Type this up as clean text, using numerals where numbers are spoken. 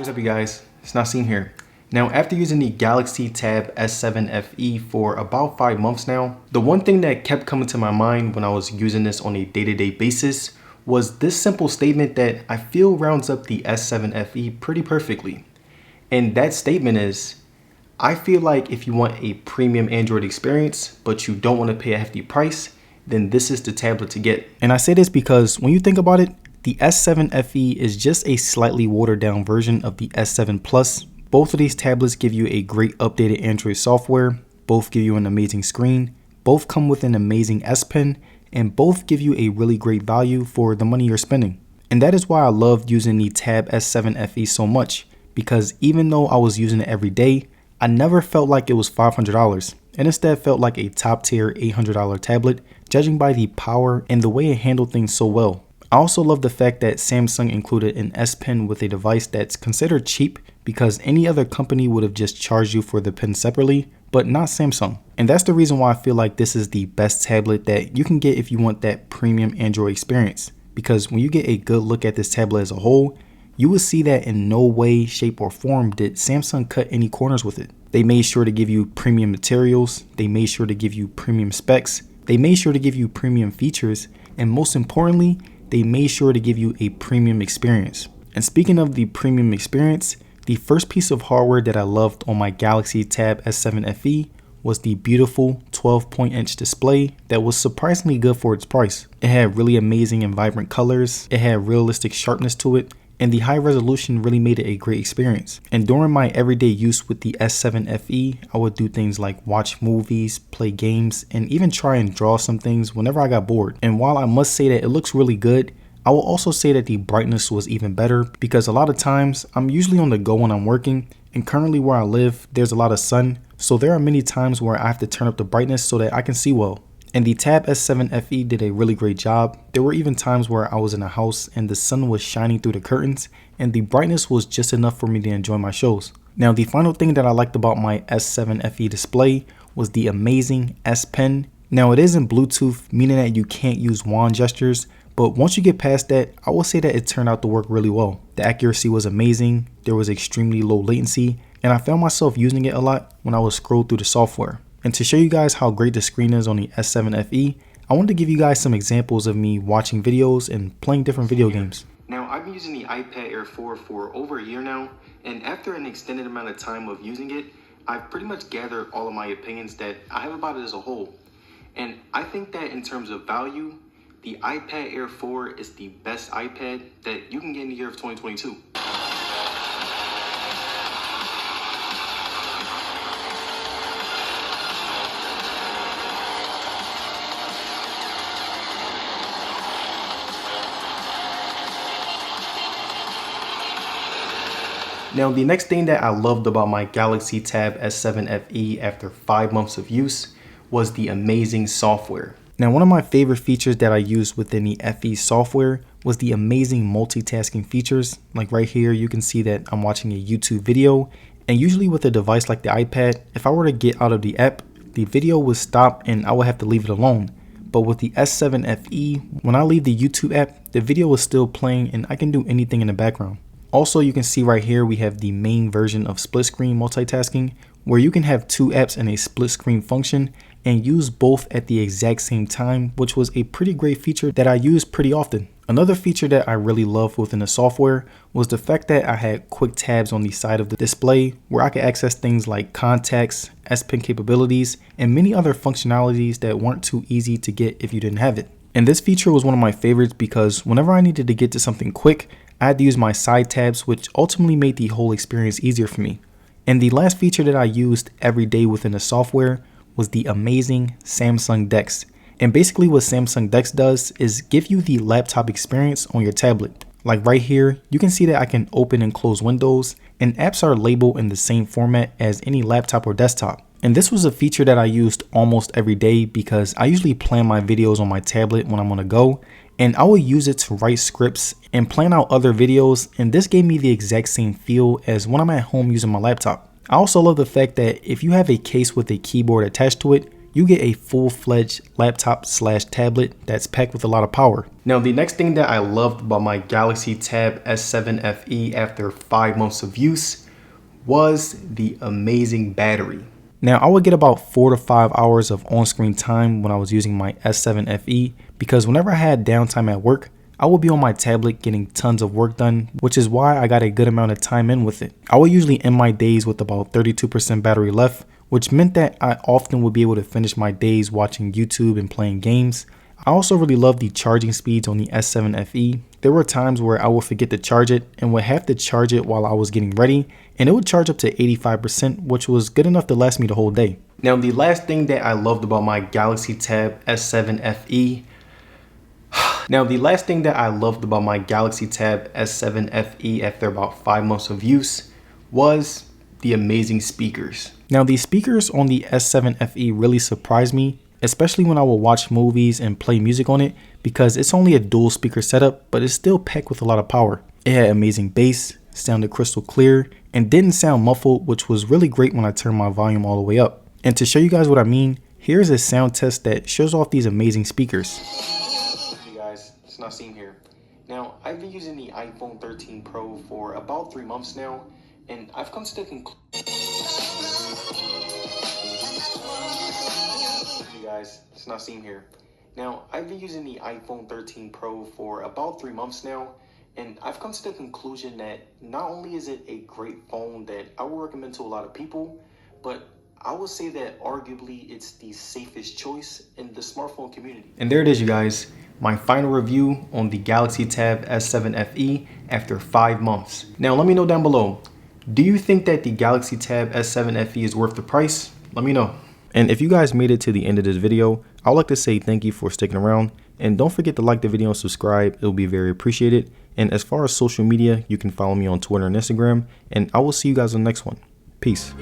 What's up you guys, it's Nasim here. Now after using the Galaxy Tab S7 FE for about 5 months now, the one thing that kept coming to my mind when I was using this on a day-to-day basis was this simple statement that I feel rounds up the S7 FE pretty perfectly. And that statement is, I feel like if you want a premium Android experience, but you don't want to pay a hefty price, then this is the tablet to get. And I say this because when you think about it, the S7 FE is just a slightly watered down version of the S7 Plus. Both of these tablets give you a great updated Android software, both give you an amazing screen, both come with an amazing S Pen, and both give you a really great value for the money you're spending. And that is why I loved using the Tab S7 FE so much, because even though I was using it every day, I never felt like it was $500, and instead felt like a top tier $800 tablet, judging by the power and the way it handled things so well. I also love the fact that Samsung included an S Pen with a device that's considered cheap because any other company would have just charged you for the pen separately, but not Samsung. And that's the reason why I feel like this is the best tablet that you can get if you want that premium Android experience. Because when you get a good look at this tablet as a whole, you will see that in no way, shape, or form did Samsung cut any corners with it. They made sure to give you premium materials, they made sure to give you premium specs, they made sure to give you premium features, and most importantly, they made sure to give you a premium experience. And speaking of the premium experience, the first piece of hardware that I loved on my Galaxy Tab S7 FE was the beautiful 12-inch display that was surprisingly good for its price. It had really amazing and vibrant colors, it had realistic sharpness to it, and the high resolution really made it a great experience. And during my everyday use with the S7 FE, I would do things like watch movies, play games, and even try and draw some things whenever I got bored. And while I must say that it looks really good, I will also say that the brightness was even better because a lot of times I'm usually on the go when I'm working, and currently where I live, there's a lot of sun, so there are many times where I have to turn up the brightness so that I can see well. And the Tab S7 FE did a really great job. There were even times where I was in a house and the sun was shining through the curtains and the brightness was just enough for me to enjoy my shows. Now the final thing that I liked about my S7 FE display was the amazing S Pen. Now it isn't Bluetooth, meaning that you can't use wand gestures, but once you get past that, I will say that it turned out to work really well. The accuracy was amazing, there was extremely low latency, and I found myself using it a lot when I would scroll through the software. And to show you guys how great the screen is on the S7 FE, I wanted to give you guys some examples of me watching videos and playing different video games. Now, I've been using the iPad Air 4 for over a year now, and after an extended amount of time of using it, I've pretty much gathered all of my opinions that I have about it as a whole. And I think that in terms of value, the iPad Air 4 is the best iPad that you can get in the year of 2022. Now the next thing that I loved about my Galaxy Tab S7 FE after 5 months of use was the amazing software. Now one of my favorite features that I used within the FE software was the amazing multitasking features. Like right here you can see that I'm watching a YouTube video, and usually with a device like the iPad, if I were to get out of the app, the video would stop and I would have to leave it alone. But with the S7 FE, when I leave the YouTube app, the video is still playing and I can do anything in the background. Also, you can see right here we have the main version of split screen multitasking, where you can have 2 apps in a split screen function and use both at the exact same time, which was a pretty great feature that I use pretty often. Another feature that I really loved within the software was the fact that I had quick tabs on the side of the display where I could access things like contacts, S Pen capabilities, and many other functionalities that weren't too easy to get if you didn't have it. And this feature was one of my favorites because whenever I needed to get to something quick, I had to use my side tabs, which ultimately made the whole experience easier for me. And the last feature that I used every day within the software was the amazing Samsung DeX. And basically what Samsung DeX does is give you the laptop experience on your tablet. Like right here, you can see that I can open and close windows, and apps are labeled in the same format as any laptop or desktop. And this was a feature that I used almost every day because I usually plan my videos on my tablet when I'm on the go, and I will use it to write scripts and plan out other videos, and this gave me the exact same feel as when I'm at home using my laptop. I also love the fact that if you have a case with a keyboard attached to it, you get a full-fledged laptop slash tablet that's packed with a lot of power. Now, the next thing that I loved about my Galaxy Tab S7 FE after 5 months of use was the amazing battery. Now, I would get about 4 to 5 hours of on-screen time when I was using my S7 FE because whenever I had downtime at work, I would be on my tablet getting tons of work done, which is why I got a good amount of time in with it. I would usually end my days with about 32% battery left, which meant that I often would be able to finish my days watching YouTube and playing games. I also really love the charging speeds on the S7 FE. There were times where I would forget to charge it and would have to charge it while I was getting ready, and it would charge up to 85%, which was good enough to last me the whole day. Now, the last thing that I loved about my Galaxy Tab S7 FE after about 5 months of use was the amazing speakers. Now, the speakers on the S7 FE really surprised me, especially when I would watch movies and play music on it, because it's only a dual speaker setup, but it's still packed with a lot of power. It had amazing bass, sounded crystal clear, and didn't sound muffled, which was really great when I turned my volume all the way up. And to show you guys what I mean, here's a sound test that shows off these amazing speakers. You guys, it's not seen here. Now, I've been using the iPhone 13 Pro for about 3 months now, and I've come to the conclusion. You guys, it's not seen here. Now, I've been using the iPhone 13 Pro for about 3 months now, and I've come to the conclusion that not only is it a great phone that I would recommend to a lot of people, but I would say that arguably it's the safest choice in the smartphone community. And there it is, you guys. My final review on the Galaxy Tab S7 FE after 5 months. Now, let me know down below. Do you think that the Galaxy Tab S7 FE is worth the price? Let me know. And if you guys made it to the end of this video, I would like to say thank you for sticking around. And don't forget to like the video and subscribe. It'll be very appreciated. And as far as social media, you can follow me on Twitter and Instagram. And I will see you guys on the next one. Peace.